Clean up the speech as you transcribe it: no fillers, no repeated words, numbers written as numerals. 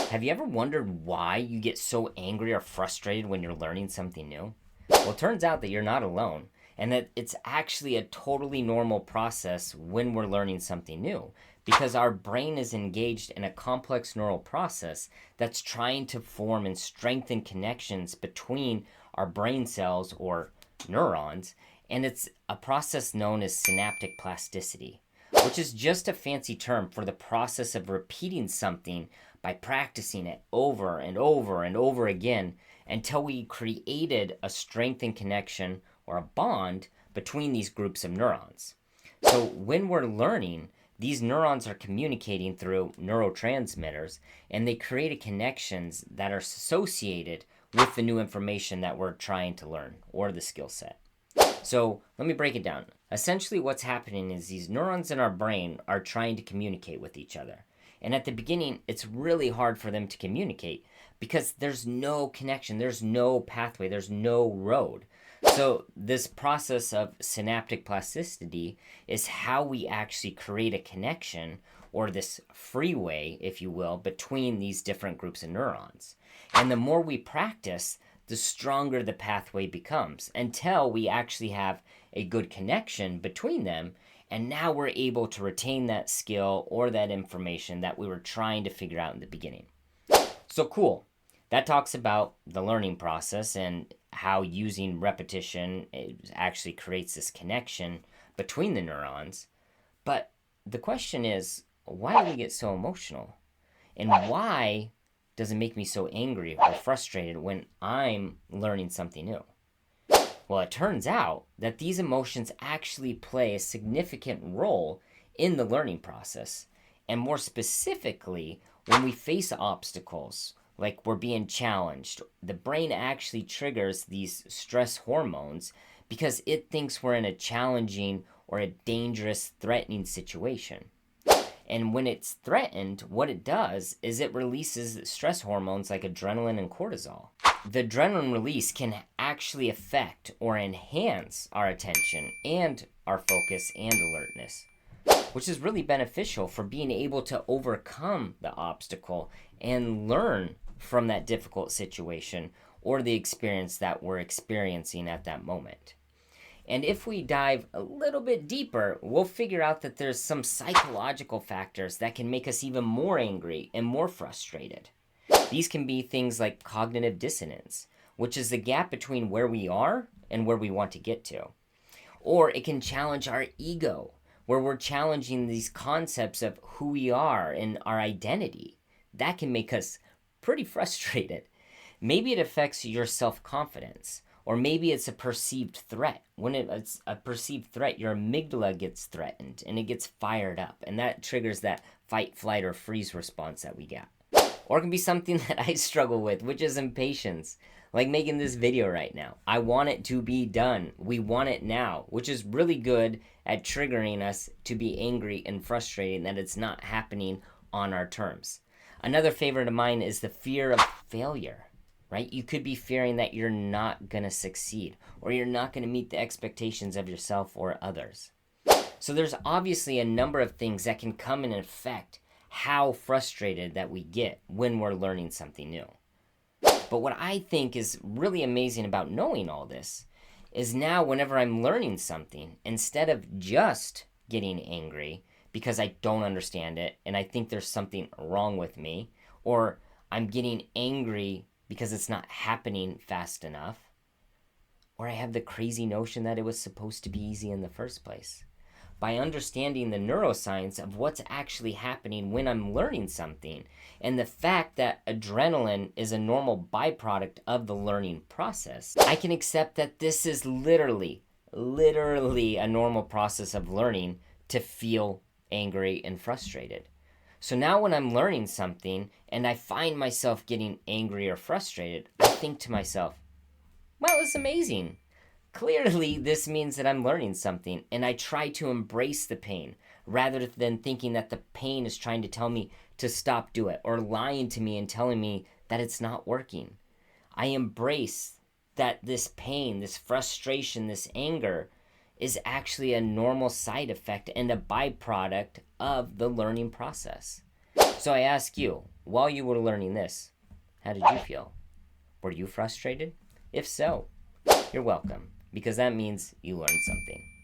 Have you ever wondered why you get so angry or frustrated when you're learning something new? Well, it turns out that you're not alone, and that it's actually a totally normal process when we're learning something new, because our brain is engaged in a complex neural process that's trying to form and strengthen connections between our brain cells, or neurons, and it's a process known as synaptic plasticity, which is just a fancy term for the process of repeating something by practicing it over and over and over again until we created a strengthened connection or a bond between these groups of neurons. So when we're learning, these neurons are communicating through neurotransmitters, and they create connections that are associated with the new information that we're trying to learn or the skill set. So let me break it down. Essentially, what's happening is these neurons in our brain are trying to communicate with each other. And at the beginning, it's really hard for them to communicate because there's no connection, there's no pathway, there's no road. So this process of synaptic plasticity is how we actually create a connection, or this freeway, if you will, between these different groups of neurons. And the more we practice, the stronger the pathway becomes until we actually have a good connection between them. And now we're able to retain that skill or that information that we were trying to figure out in the beginning. So cool. That talks about the learning process and how using repetition actually creates this connection between the neurons. But the question is, why do we get so emotional? And why does it make me so angry or frustrated when I'm learning something new? Well, it turns out that these emotions actually play a significant role in the learning process. And more specifically, when we face obstacles, like we're being challenged, the brain actually triggers these stress hormones because it thinks we're in a challenging or a dangerous, threatening situation. And when it's threatened, what it does is it releases stress hormones like adrenaline and cortisol. The adrenaline release can actually affect or enhance our attention and our focus and alertness, which is really beneficial for being able to overcome the obstacle and learn from that difficult situation or the experience that we're experiencing at that moment. And if we dive a little bit deeper, we'll figure out that there's some psychological factors that can make us even more angry and more frustrated. These can be things like cognitive dissonance, which is the gap between where we are and where we want to get to. Or it can challenge our ego, where we're challenging these concepts of who we are and our identity. That can make us pretty frustrated. Maybe it affects your self-confidence, or maybe it's a perceived threat. When it's a perceived threat, your amygdala gets threatened and it gets fired up, and that triggers that fight, flight, or freeze response that we get. Or it can be something that I struggle with, which is impatience. Like making this video right now. I want it to be done. We want it now, which is really good at triggering us to be angry and frustrated that it's not happening on our terms. Another favorite of mine is the fear of failure, right? You could be fearing that you're not going to succeed, or you're not going to meet the expectations of yourself or others. So there's obviously a number of things that can come and affect how frustrated that we get when we're learning something new. But what I think is really amazing about knowing all this is now whenever I'm learning something, instead of just getting angry because I don't understand it and I think there's something wrong with me, or I'm getting angry because it's not happening fast enough, or I have the crazy notion that it was supposed to be easy in the first place. By understanding the neuroscience of what's actually happening when I'm learning something, and the fact that adrenaline is a normal byproduct of the learning process, I can accept that this is literally a normal process of learning to feel angry and frustrated. So now when I'm learning something and I find myself getting angry or frustrated, I think to myself, well, it's amazing. Clearly, this means that I'm learning something, and I try to embrace the pain rather than thinking that the pain is trying to tell me to stop doing it or lying to me and telling me that it's not working. I embrace that this pain, this frustration, this anger is actually a normal side effect and a byproduct of the learning process. So I ask you, while you were learning this, how did you feel? Were you frustrated? If so, you're welcome, because that means you learned something.